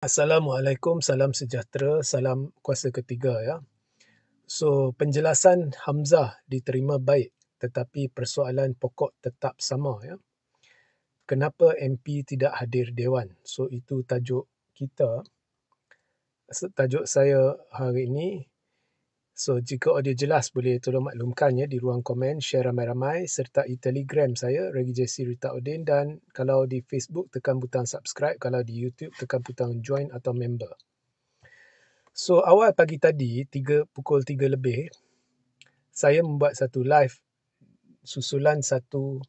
Assalamualaikum, salam sejahtera, salam kuasa ketiga ya. So, penjelasan Hamzah diterima baik, tetapi persoalan pokok tetap sama ya. Kenapa MP tidak hadir Dewan? So, itu tajuk kita. Tajuk saya hari ini. So, jika audio jelas boleh tolong maklumkan ya di ruang komen, share ramai-ramai, sertai Telegram saya, Regi JC Rita Udin, dan kalau di Facebook tekan butang subscribe, kalau di YouTube tekan butang join atau member. So, awal pagi tadi, pukul 3 lebih, saya membuat satu live susulan satu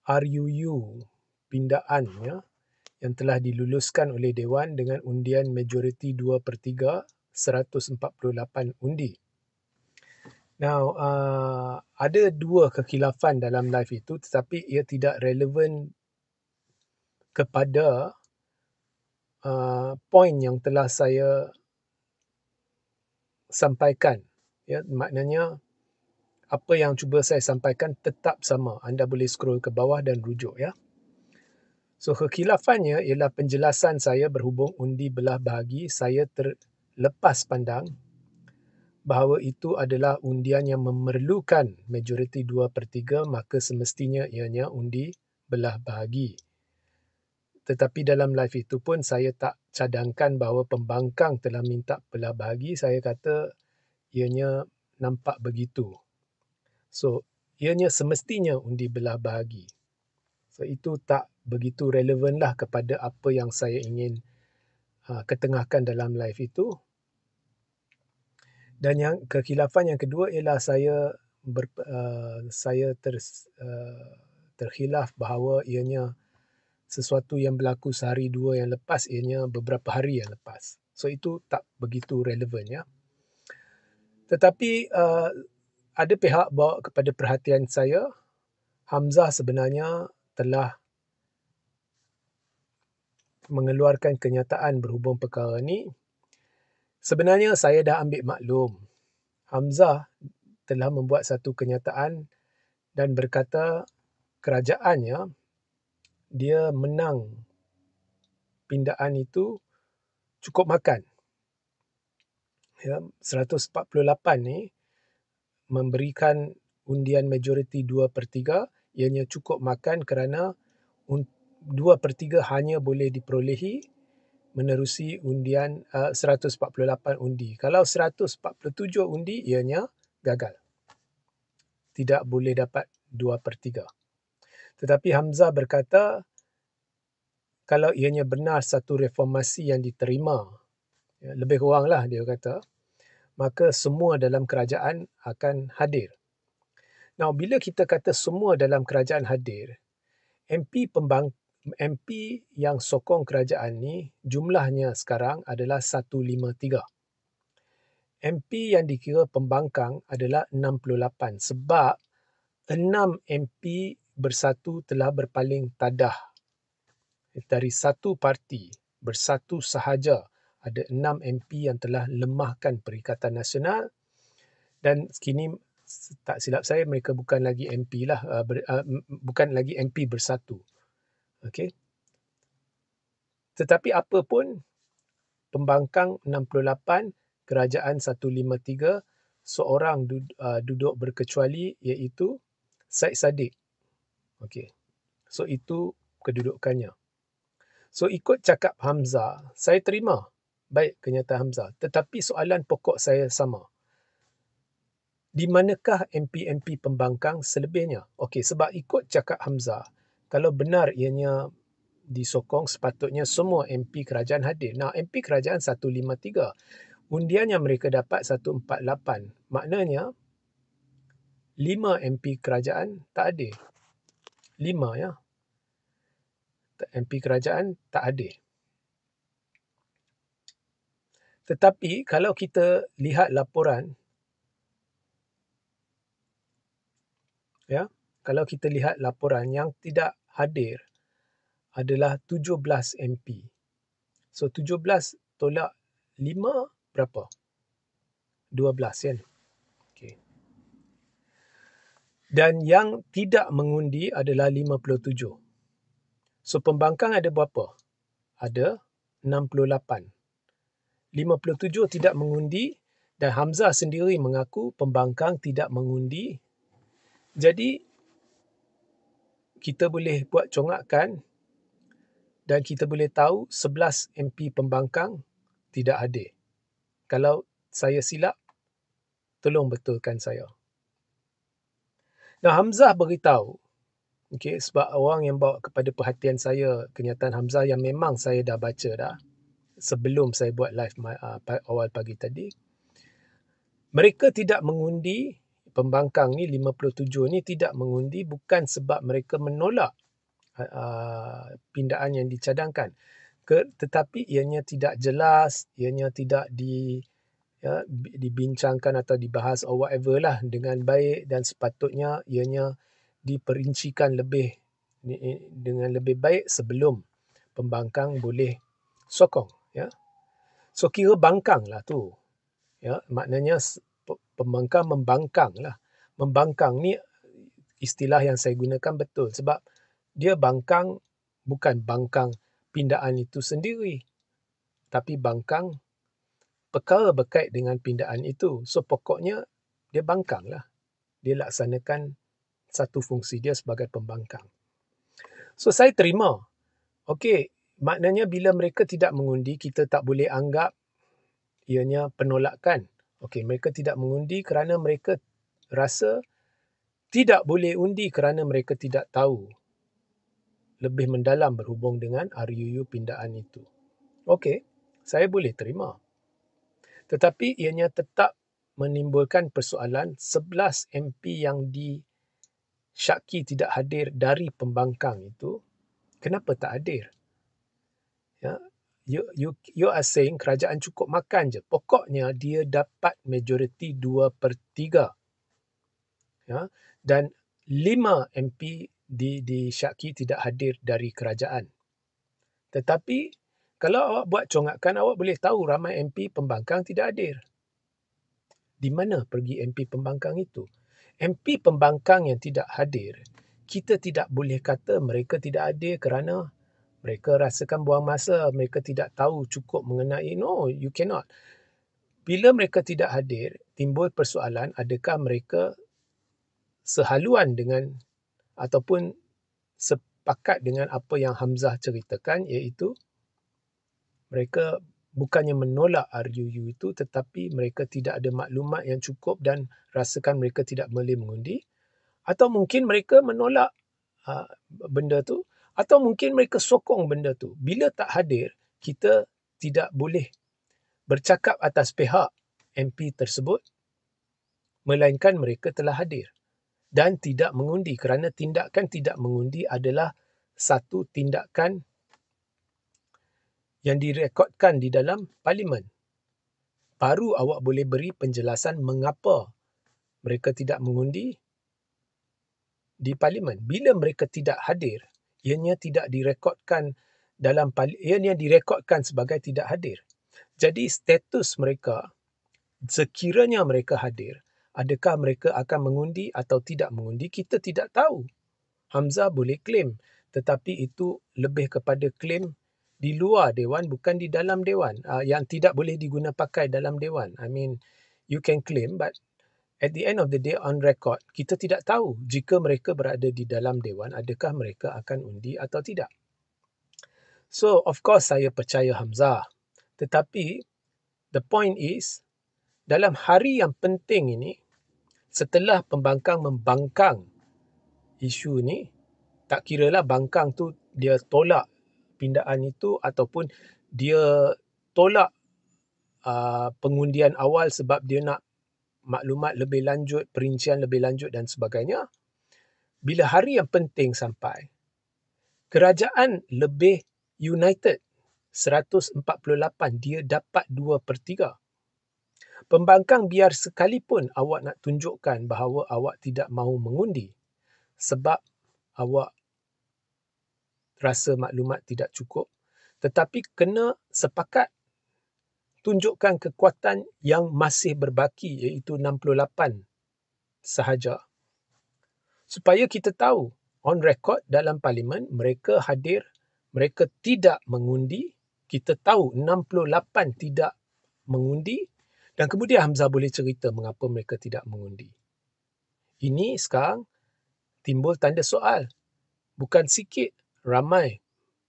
RUU pindaan ya, yang telah diluluskan oleh Dewan dengan undian majoriti 2/3, 148 undi. Now, ada dua kekhilafan dalam live itu, tetapi ia tidak relevan kepada poin yang telah saya sampaikan. Ya, maknanya apa yang cuba saya sampaikan tetap sama. Anda boleh scroll ke bawah dan rujuk ya. So, kekhilafannya ialah penjelasan saya berhubung undi belah bahagi. Saya terlepas pandang bahawa itu adalah undian yang memerlukan majoriti 2/3, maka semestinya ianya undi belah bahagi. Tetapi dalam live itu pun saya tak cadangkan bahawa pembangkang telah minta belah bahagi. Saya kata ianya nampak begitu. So, ianya semestinya undi belah bahagi. So, itu tak begitu relevanlah kepada apa yang saya ingin ketengahkan dalam live itu. Dan yang kekhilafan yang kedua ialah saya terkhilaf bahawa ianya sesuatu yang berlaku sehari dua yang lepas, ianya beberapa hari yang lepas. So, itu tak begitu relevan ya. Tetapi ada pihak bawa kepada perhatian saya, Hamzah sebenarnya telah mengeluarkan kenyataan berhubung perkara ini. Sebenarnya saya dah ambil maklum. Hamzah telah membuat satu kenyataan dan berkata kerajaannya dia menang pindaan itu cukup makan. Ya, 148 ni memberikan undian majoriti 2/3, ianya cukup makan kerana 2/3 hanya boleh diperolehi menerusi undian 148 undi. Kalau 147 undi, ianya gagal. Tidak boleh dapat 2/3. Tetapi Hamzah berkata, kalau ianya benar satu reformasi yang diterima, ya, lebih kuranglah dia kata, maka semua dalam kerajaan akan hadir. Now, bila kita kata semua dalam kerajaan hadir, MP yang sokong kerajaan ni jumlahnya sekarang adalah 153. MP yang dikira pembangkang adalah 68 sebab 6 MP bersatu telah berpaling tadah. Dari satu parti bersatu sahaja, ada 6 MP yang telah lemahkan Perikatan Nasional dan kini tak silap saya mereka bukan lagi MP lah, bukan lagi MP bersatu. Okey. Tetapi apa pun, pembangkang 68, kerajaan 153, seorang duduk berkecuali iaitu Syed Saddiq. Okey. So, itu kedudukannya. So, ikut cakap Hamzah, saya terima baik kenyataan Hamzah. Tetapi soalan pokok saya sama. Di manakah MP-MP pembangkang selebihnya? Okey, sebab ikut cakap Hamzah, kalau benar ianya disokong, sepatutnya semua MP kerajaan hadir. Nah, MP kerajaan 153. Undian yang mereka dapat 148. Maknanya 5 MP kerajaan tak hadir. 5 ya. MP kerajaan tak hadir. Tetapi kalau kita lihat laporan, ya, kalau kita lihat laporan yang tidak hadir adalah 17 MP. So, 17 tolak 5 berapa? 12 kan? Okay. Dan yang tidak mengundi adalah 57. So, pembangkang ada berapa? Ada 68. 57 tidak mengundi dan Hamzah sendiri mengaku pembangkang tidak mengundi. Jadi, kita boleh buat congakkan dan kita boleh tahu 11 MP pembangkang tidak hadir. Kalau saya silap, tolong betulkan saya. Nah, Hamzah beritahu, sebab orang yang bawa kepada perhatian saya kenyataan Hamzah yang memang saya dah baca dah sebelum saya buat live awal pagi tadi. Mereka tidak mengundi, pembangkang ni 57 ni tidak mengundi bukan sebab mereka menolak pindaan yang dicadangkan, tetapi ianya tidak jelas, ianya tidak dibincangkan atau dibahas or whatever lah dengan baik, dan sepatutnya ianya diperincikan dengan lebih baik sebelum pembangkang boleh sokong. So kira bangkang lah tu. Maknanya pembangkang membangkang lah. Membangkang ni istilah yang saya gunakan betul sebab dia bangkang bukan bangkang pindaan itu sendiri, tapi bangkang perkara berkait dengan pindaan itu. So pokoknya dia bangkang lah. Dia laksanakan satu fungsi dia sebagai pembangkang. So saya terima. Okey, maknanya bila mereka tidak mengundi, kita tak boleh anggap ianya penolakan. Okey, mereka tidak mengundi kerana mereka rasa tidak boleh undi kerana mereka tidak tahu lebih mendalam berhubung dengan RUU pindaan itu. Okey, saya boleh terima. Tetapi ianya tetap menimbulkan persoalan 11 MP yang disyaki tidak hadir dari pembangkang itu, kenapa tak hadir? You are saying kerajaan cukup makan je. Pokoknya dia dapat majoriti 2/3. Dan 5 MP disyaki tidak hadir dari kerajaan. Tetapi kalau awak buat congakkan, awak boleh tahu ramai MP pembangkang tidak hadir. Di mana pergi MP pembangkang itu? MP pembangkang yang tidak hadir, kita tidak boleh kata mereka tidak hadir kerana mereka rasakan buang masa, mereka tidak tahu cukup mengenai. No, you cannot. Bila mereka tidak hadir, timbul persoalan adakah mereka sehaluan dengan ataupun sepakat dengan apa yang Hamzah ceritakan, iaitu mereka bukannya menolak RUU itu tetapi mereka tidak ada maklumat yang cukup dan rasakan mereka tidak boleh mengundi, atau mungkin mereka menolak benda tu, atau mungkin mereka sokong benda tu. Bila tak hadir, kita tidak boleh bercakap atas pihak MP tersebut, melainkan mereka telah hadir dan tidak mengundi, kerana tindakan tidak mengundi adalah satu tindakan yang direkodkan di dalam parlimen. Baru awak boleh beri penjelasan mengapa mereka tidak mengundi di parlimen. Bila mereka tidak hadir, ianya tidak direkodkan ianya direkodkan sebagai tidak hadir. Jadi status mereka, sekiranya mereka hadir, adakah mereka akan mengundi atau tidak mengundi, kita tidak tahu. Hamzah boleh claim, tetapi itu lebih kepada claim di luar Dewan, bukan di dalam Dewan, yang tidak boleh diguna pakai dalam Dewan. I mean, you can claim, but at the end of the day, on record, kita tidak tahu jika mereka berada di dalam Dewan, adakah mereka akan undi atau tidak. So, of course, saya percaya Hamzah. Tetapi, the point is, dalam hari yang penting ini, setelah pembangkang membangkang isu ni, tak kiralah bangkang tu dia tolak pindaan itu ataupun dia tolak pengundian awal sebab dia nak maklumat lebih lanjut, perincian lebih lanjut dan sebagainya. Bila hari yang penting sampai, kerajaan lebih united, 148, dia dapat 2/3. Pembangkang biar sekalipun awak nak tunjukkan bahawa awak tidak mahu mengundi sebab awak rasa maklumat tidak cukup, tetapi kena sepakat tunjukkan kekuatan yang masih berbaki, iaitu 68 sahaja, supaya kita tahu on record dalam parlimen mereka hadir, mereka tidak mengundi, kita tahu 68 tidak mengundi dan kemudian Hamzah boleh cerita mengapa mereka tidak mengundi. Ini sekarang timbul tanda soal. Bukan sikit, ramai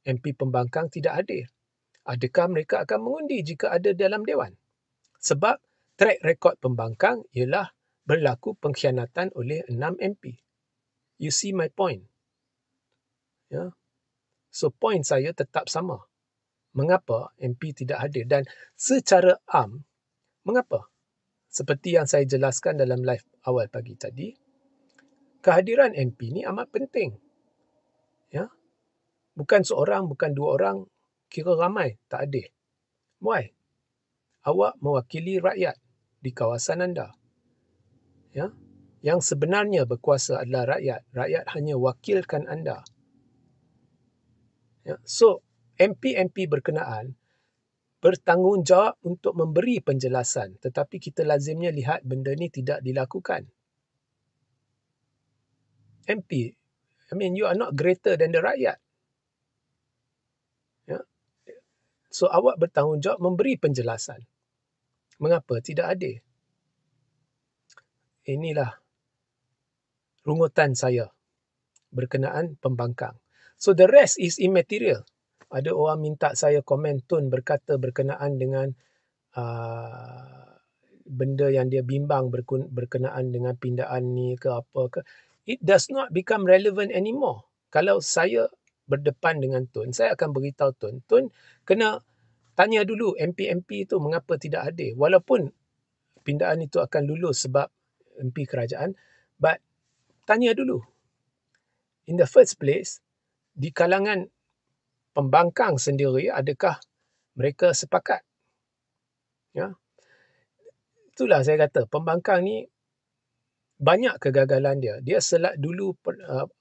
MP Pembangkang tidak hadir. Adakah mereka akan mengundi jika ada dalam Dewan? Sebab track rekod Pembangkang ialah berlaku pengkhianatan oleh 6 MP. You see my point? Ya. So point saya tetap sama. Mengapa MP tidak hadir? Dan secara mengapa? Seperti yang saya jelaskan dalam live awal pagi tadi, kehadiran MP ni amat penting. Ya. Bukan seorang, bukan dua orang, kira ramai tak hadir. Why? Awak mewakili rakyat di kawasan anda. Ya. Yang sebenarnya berkuasa adalah rakyat. Rakyat hanya wakilkan anda. Ya. So, MP-MP berkenaan bertanggungjawab untuk memberi penjelasan, tetapi kita lazimnya lihat benda ni tidak dilakukan. MP, you are not greater than the rakyat. Ya. So, awak bertanggungjawab memberi penjelasan. Mengapa tidak ada? Inilah rungutan saya berkenaan Pembangkang. So, the rest is immaterial. Ada orang minta saya komen Tun berkata berkenaan dengan benda yang dia bimbang berkenaan dengan pindaan ni ke apa ke. It does not become relevant anymore. Kalau saya berdepan dengan Tun, saya akan beritahu Tun kena tanya dulu MP-MP itu mengapa tidak hadir. Walaupun pindaan itu akan lulus sebab MP kerajaan, but tanya dulu. In the first place, di kalangan Pembangkang sendiri, adakah mereka sepakat? Ya. Itulah saya kata, Pembangkang ni banyak kegagalan dia. Dia dulu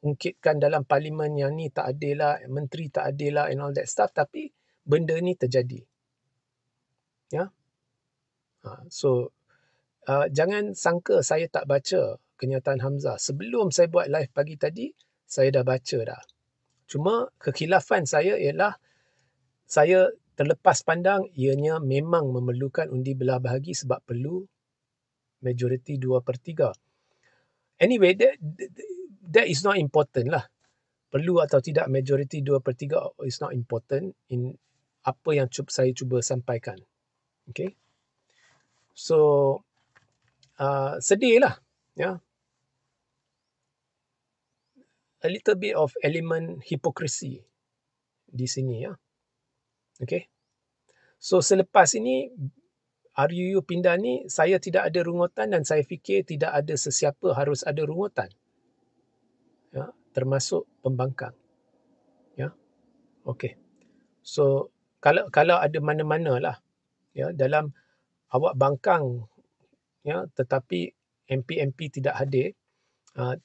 ungkitkan dalam parlimen yang ni tak adil lah, menteri tak adil lah and all that stuff, tapi benda ni terjadi. Ya. So, jangan sangka saya tak baca kenyataan Hamzah. Sebelum saya buat live pagi tadi, saya dah baca dah. Cuma kekhilafan saya ialah saya terlepas pandang ianya memang memerlukan undi belah bahagi sebab perlu majoriti 2/3. Anyway, that is not important lah. Perlu atau tidak majoriti 2/3 is not important in apa yang saya cuba sampaikan. Okay. So, sedih lah. Ya. A little bit of element hypocrisy di sini. Ya. Okay. So, selepas ini, RUU pindah ni, saya tidak ada rungutan dan saya fikir tidak ada sesiapa harus ada rungutan. Ya, termasuk Pembangkang. Ya. Okey. So, kalau ada mana-mana lah, ya, dalam awak bangkang, ya, tetapi MP-MP tidak hadir,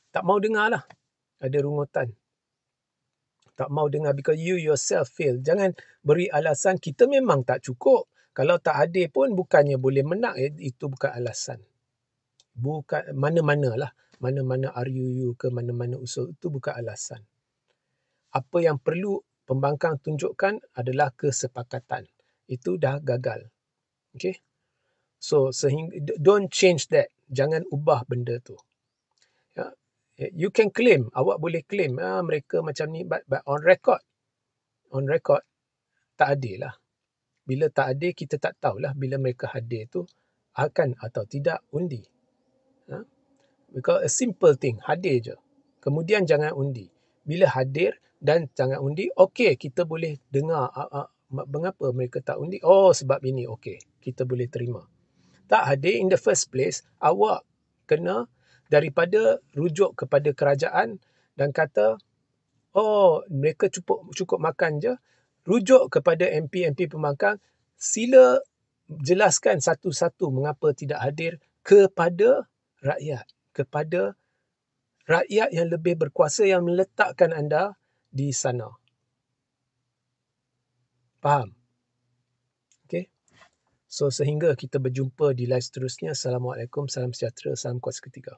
tak mau dengar lah ada rungutan. Tak mau dengar because you yourself fail. Jangan beri alasan kita memang tak cukup. Kalau tak hadir pun bukannya boleh menang. Itu bukan alasan. Bukan mana-mana lah. Mana-mana RUU ke mana-mana usul. Itu bukan alasan. Apa yang perlu Pembangkang tunjukkan adalah kesepakatan. Itu dah gagal. Okay? So, don't change that. Jangan ubah benda tu. Ya. You can claim. Awak boleh claim. Mereka macam ni. But on record. On record. Tak adil lah. Bila tak adil, kita tak tahulah bila mereka hadir tu akan atau tidak undi. Because a simple thing, hadir je. Kemudian jangan undi. Bila hadir dan jangan undi, okey, kita boleh dengar mengapa mereka tak undi. Oh, sebab ini, okey, kita boleh terima. Tak hadir in the first place, awak kena daripada rujuk kepada kerajaan dan kata, oh, mereka cukup makan je, rujuk kepada MP-MP Pembangkang, sila jelaskan satu-satu mengapa tidak hadir kepada rakyat. Kepada rakyat yang lebih berkuasa yang meletakkan anda di sana. Faham? Okay? So, sehingga kita berjumpa di live seterusnya. Assalamualaikum, salam sejahtera, salam kuat seketika.